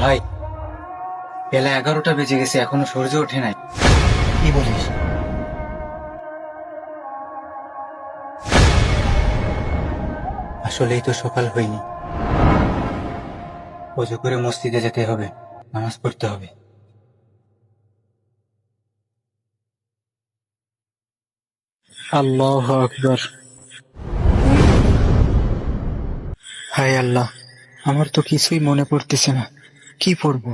ভাই, বেলা 11টা বেজে গেছে, এখনো সূর্য ওঠে নাই। কি বলিস? আসলেই তো সকাল হয়নি। অজু করে মসজিদে যেতে হবে, নামাজ পড়তে হবে। আল্লাহু আকবার। হায় আল্লাহ, আমার তো কিছুই মনে পড়তেছে না। কি পড়বো?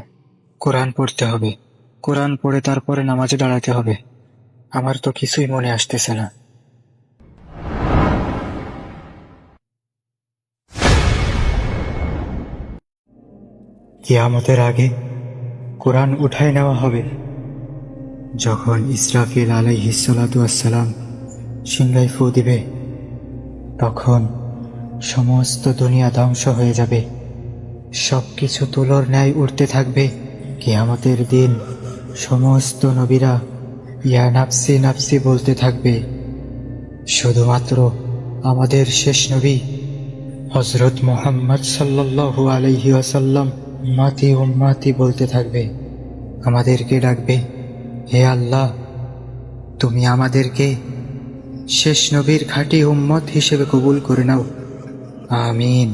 কোরআন পড়তে হবে। কোরআন পড়ে তারপরে নামাজে দাঁড়াতে হবে। আমার তো কিছুই মনে আসতেছে না। কিয়ামতের আগে কোরআন উঠায় নেওয়া হবে। যখন ইসরাফিল আলাইহিসসালাতু ওয়াসসালাম সিংহায় ফু দিবে, তখন সমস্ত দুনিয়া ধ্বংস হয়ে যাবে। সবকিছু তুলোর ন্যায় উঠতে থাকবে। কিয়ামতের দিন সমস্ত নবীরা ইয়া নাফসি নাফসি বলতে থাকবে। শুধুমাত্র আমাদের শেষ নবী হযরত মুহাম্মদ সাল্লাল্লাহু আলাইহি ওয়াসাল্লাম উম্মতি উম্মতি বলতে থাকবে। আমাদেরকে ডাকবে, হে আল্লাহ, তুমি আমাদেরকে শেষ নবীর খাঁটি উম্মত হিসেবে কবুল করে নাও। আমিন।